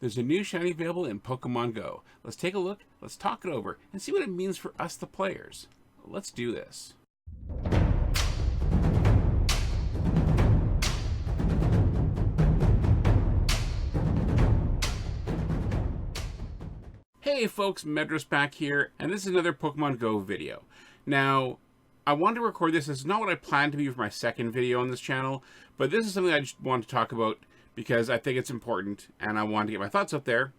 There's a new shiny available in Pokemon Go. Let's take a look, let's talk it over, and see what it means for us, the players. Let's do this. Hey folks, Medros back here, and this is another Pokemon Go video. Now, I wanted to record this. This is not what I planned to be for my second video on this channel, but this is something I just want to talk about because I think it's important, and I want to get my thoughts out there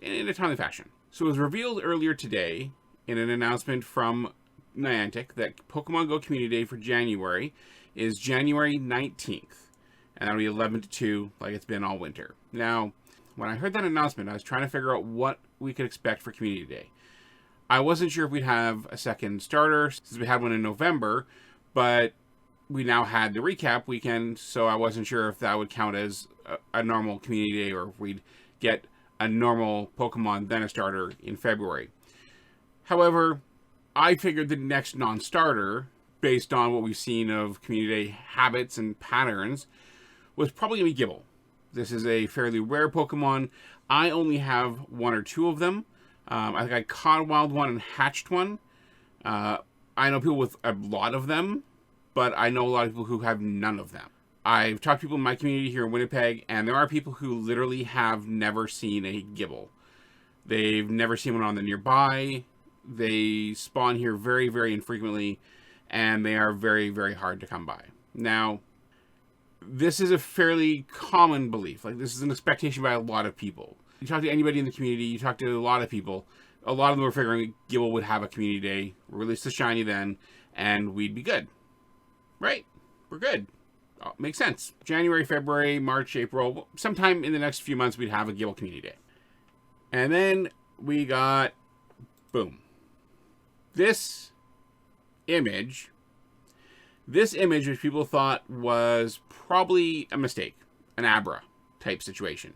in a timely fashion. So it was revealed earlier today in an announcement from Niantic that Pokemon Go Community Day for January is January 19th, and that'll be 11 to 2 like it's been all winter. Now, when I heard that announcement, I was trying to figure out what we could expect for Community Day. I wasn't sure if we'd have a second starter since we had one in November, but we now had the recap weekend, so I wasn't sure if that would count as a normal Community Day or if we'd get a normal Pokemon then a starter in February. However, I figured the next non-starter, based on what we've seen of Community Day habits and patterns, was probably going to be Gible. This is a fairly rare Pokemon. I only have one or two of them. I think I caught a wild one and hatched one. I know people with a lot of them, but I know a lot of people who have none of them. I've talked to people in my community here in Winnipeg, and there are people who literally have never seen a Gible. They've never seen one on the nearby. They spawn here very, very infrequently, and they are very, very hard to come by. Now, this is a fairly common belief. Like, this is an expectation by a lot of people. You talk to anybody in the community, you talk to a lot of people, a lot of them were figuring Gible would have a community day, release the shiny then, and we'd be good. Right? We're good. Oh, makes sense. January, February, March, April, sometime in the next few months we'd have a Gible community day. And then we got, boom. This image, which people thought was probably a mistake, an Abra type situation.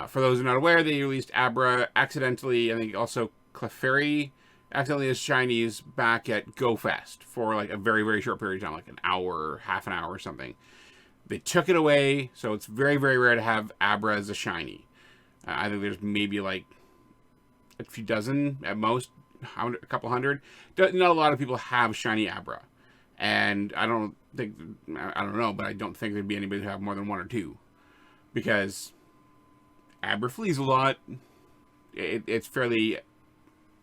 For those who are not aware, they released Abra accidentally, I think also Clefairy accidentally as shinies back at GoFest for like a very, very short period of time, like an hour, half an hour or something. They took it away, so it's very, very rare to have Abra as a shiny. I think there's maybe like a few dozen at most, a couple hundred. Not a lot of people have shiny Abra. And I don't know, but I don't think there'd be anybody who have more than one or two. Because Abra flees a lot. It's fairly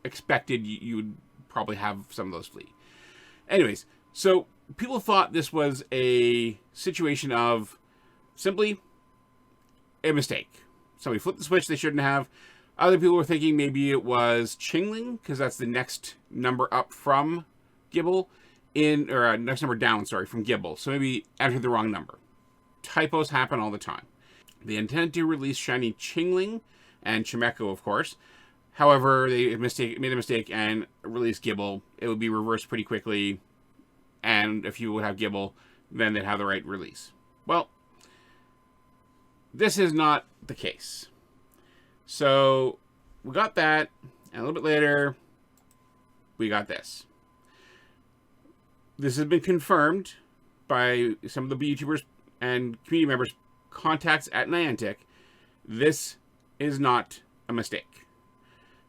expected you would probably have some of those flee. Anyways, so people thought this was a situation of simply a mistake. Somebody flipped the switch they shouldn't have. Other people were thinking maybe it was Chingling, because that's the next number up from Gible. Next number down, from Gible. So maybe entered the wrong number. Typos happen all the time. They intended to release shiny Chingling and Chimecho, of course. However, they made a mistake and released Gible. It would be reversed pretty quickly, and if you would have Gible, then they'd have the right release. Well, this is not the case. So, we got that, and a little bit later, we got this. This has been confirmed by some of the YouTubers and community members, contacts at Niantic. This is not a mistake.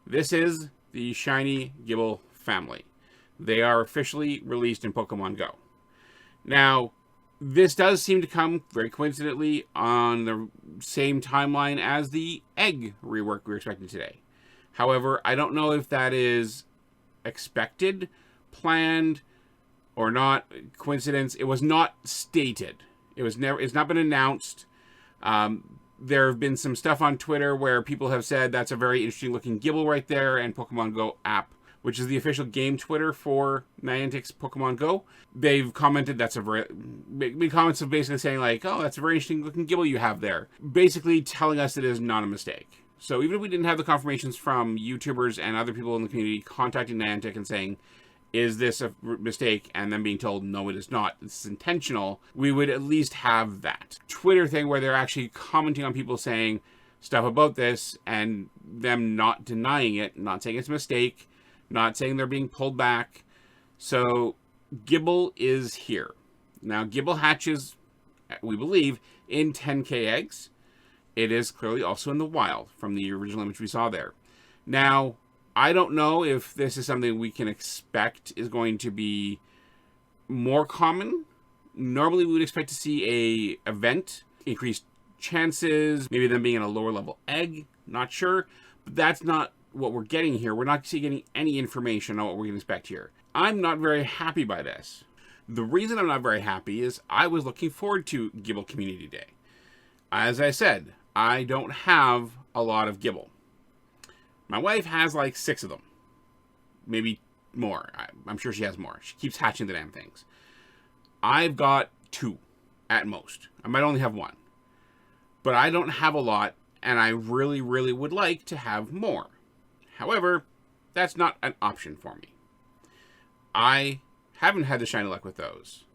This is the shiny Gible family. They are officially released in Pokemon Go. Now, this does seem to come very coincidentally on the same timeline as the egg rework we were expecting today. However, I don't know if that is expected, planned, or not. Coincidence. It was not stated. It's not been announced. There have been some stuff on Twitter where people have said that's a very interesting looking Gible right there, and Pokemon Go app, which is the official game Twitter for Niantic's Pokemon Go. They've commented that's a very big comments of basically saying like, oh, that's a very interesting looking Gible you have there. Basically telling us it is not a mistake. So even if we didn't have the confirmations from YouTubers and other people in the community contacting Niantic and saying, is this a mistake? And then being told, no, it is not. It's intentional. We would at least have that Twitter thing where they're actually commenting on people saying stuff about this and them not denying it, not saying it's a mistake, not saying they're being pulled back. So Gible is here. Now, Gible hatches, we believe, in 10k eggs. it is clearly also in the wild from the original image we saw there. Now, I don't know if this is something we can expect is going to be more common. Normally, we would expect to see a event, increased chances, maybe them being in a lower level egg, not sure. But that's not what we're getting here. We're not getting any information on what we can expect here. I'm not very happy by this. The reason I'm not very happy is I was looking forward to Gibble Community Day. As I said, I don't have a lot of Gibble. My wife has like 6 of them. Maybe more. I'm sure she has more. She keeps hatching the damn things. I've got 2 at most. I might only have 1. But I don't have a lot, and I really, really would like to have more. However, that's not an option for me. I haven't had the shiny luck with those.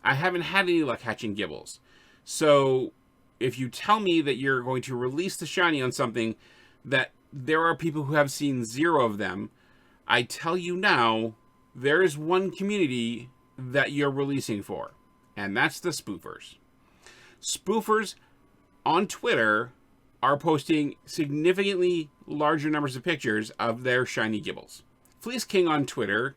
I haven't had any luck hatching Gibbles. So if you tell me that you're going to release the shiny on something that there are people who have seen 0 of them, I tell you now, there is one community that you're releasing for, and that's the spoofers. Spoofers on Twitter are posting significantly larger numbers of pictures of their shiny Gibbles. Fleece King on Twitter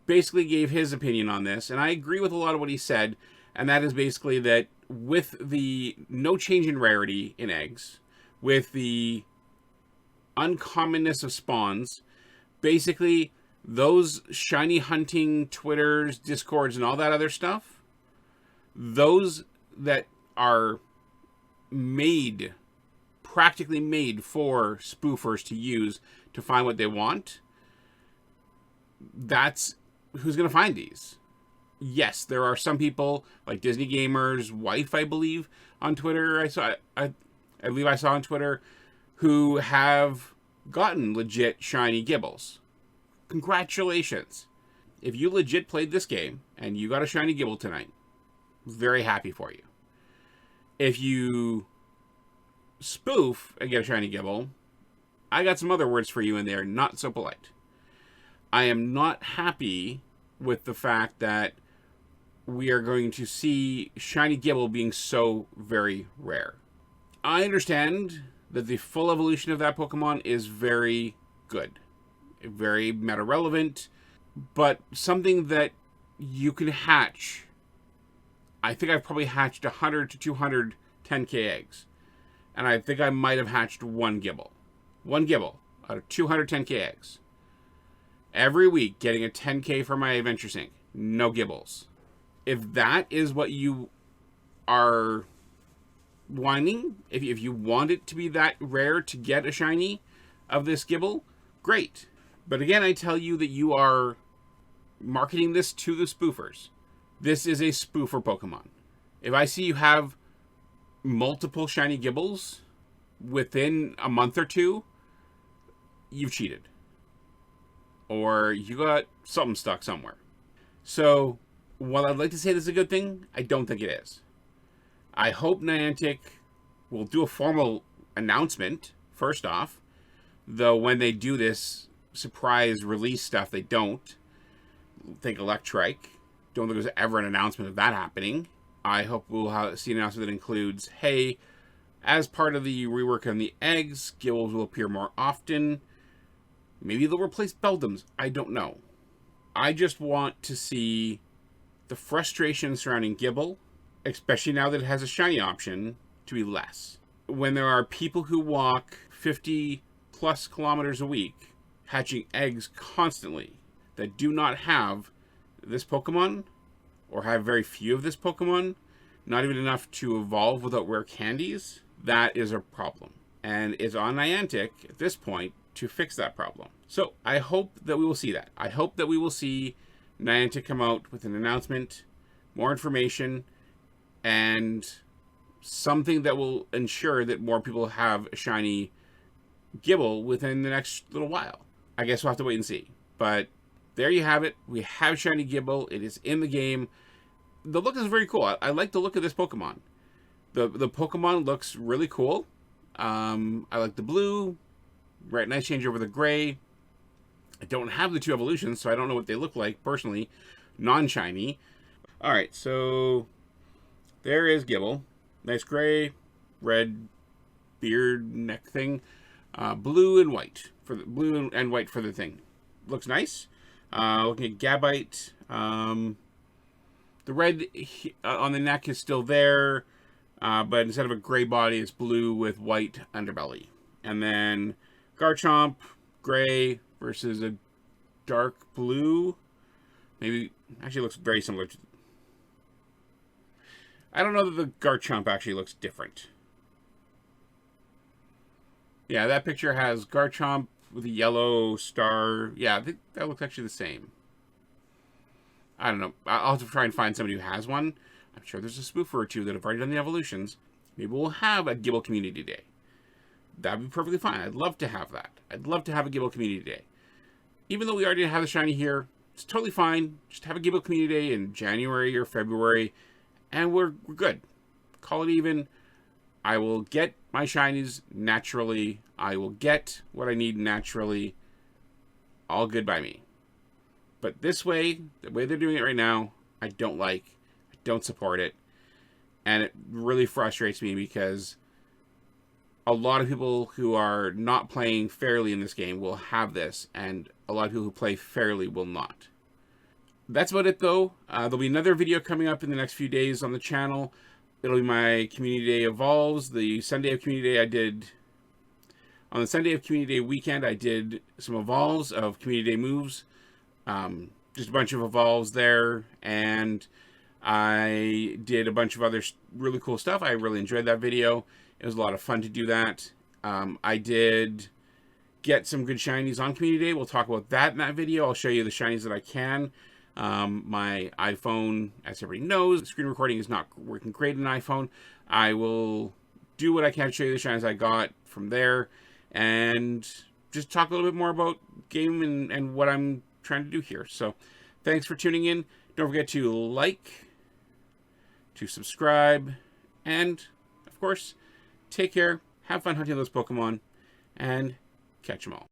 basically gave his opinion on this, and I agree with a lot of what he said, and that is basically that with the no change in rarity in eggs, with the uncommonness of spawns, basically those shiny hunting Twitters, Discords, and all that other stuff, those that are made, practically made for spoofers to use to find what they want, that's who's going to find these. Yes, there are some people like Disney Gamer's wife, I believe, on Twitter. I believe I saw on Twitter, who have gotten legit shiny Gibbles. Congratulations. If you legit played this game and you got a shiny Gibble tonight, very happy for you. If you spoof and get a shiny Gibble, I got some other words for you in there, not so polite. I am not happy with the fact that we are going to see shiny Gibble being so very rare. I understand that the full evolution of that Pokemon is very good, very meta relevant, but something that you can hatch. I think I've probably hatched 100 to 200 10k eggs, and I think I might have hatched one Gibble out of 210k eggs. Every week, getting a 10k for my Adventure Sync. No Gibbles. If that is what you are wanting, if you want it to be that rare to get a shiny of this Gibble, great. But again, I tell you that you are marketing this to the spoofers. This is a spoofer Pokemon. If I see you have multiple shiny Gibbles within a month or 2, you've cheated. Or you got something stuck somewhere. So, while I'd like to say this is a good thing, I don't think it is. I hope Niantic will do a formal announcement, first off. Though when they do this surprise release stuff, they don't. Think Electrike. Don't think there's ever an announcement of that happening. I hope we'll see an announcement that includes, hey, as part of the rework on the eggs, Gibbles will appear more often. Maybe they'll replace Beldums. I don't know. I just want to see the frustration surrounding Gibble, especially now that it has a shiny option, to be less. When there are people who walk 50 plus kilometers a week, hatching eggs constantly, that do not have this Pokemon, or have very few of this Pokemon, not even enough to evolve without rare candies, that is a problem. And it's on Niantic at this point to fix that problem. So I hope that we will see that. I hope that we will see Niantic come out with an announcement, more information, and something that will ensure that more people have a shiny Gibble within the next little while. I guess we'll have to wait and see. But there you have it. We have shiny Gibble. It is in the game. The look is very cool. I like the look of this Pokemon. The Pokemon looks really cool. I like the blue. Right, nice change over the gray. I don't have the 2 evolutions, so I don't know what they look like personally. Non-shiny. Alright, so there is Gibble. Nice gray, red, beard neck thing. Blue and white for the blue and white for the thing. Looks nice. Looking at Gabite. The red on the neck is still there, but instead of a gray body, it's blue with white underbelly. And then Garchomp, gray versus a dark blue. Maybe, actually looks very similar to... I don't know that the Garchomp actually looks different. Yeah, that picture has Garchomp with a yellow star. Yeah, I think that looks actually the same. I don't know. I'll have to try and find somebody who has one. I'm sure there's a spoofer or two that have already done the evolutions. Maybe we'll have a Gible Community Day. That'd be perfectly fine. I'd love to have that. I'd love to have a Gible Community Day. Even though we already have the shiny here, it's totally fine. Just have a Gible Community Day in January or February, and we're good. Call it even. I will get my shinies naturally. I will get what I need naturally. All good by me. But this way, the way they're doing it right now, I don't like. I don't support it. And it really frustrates me because a lot of people who are not playing fairly in this game will have this, and a lot of people who play fairly will not. That's about it, though. There'll be another video coming up in the next few days on the channel. It'll be my Community Day Evolves. The Sunday of Community Day I did... On the Sunday of Community Day weekend, I did some Evolves of Community Day moves. Just a bunch of Evolves there, and I did a bunch of other really cool stuff. I really enjoyed that video. It was a lot of fun to do that. I did get some good shinies on Community Day. We'll talk about that in that video. I'll show you the shinies that I can. My iPhone, as everybody knows, the screen recording is not working great on an iPhone. I will do what I can to show you the shinies I got from there, and just talk a little bit more about game and what I'm trying to do here. So thanks for tuning in. Don't forget to like, to subscribe, and of course, take care, have fun hunting those Pokemon, and catch them all.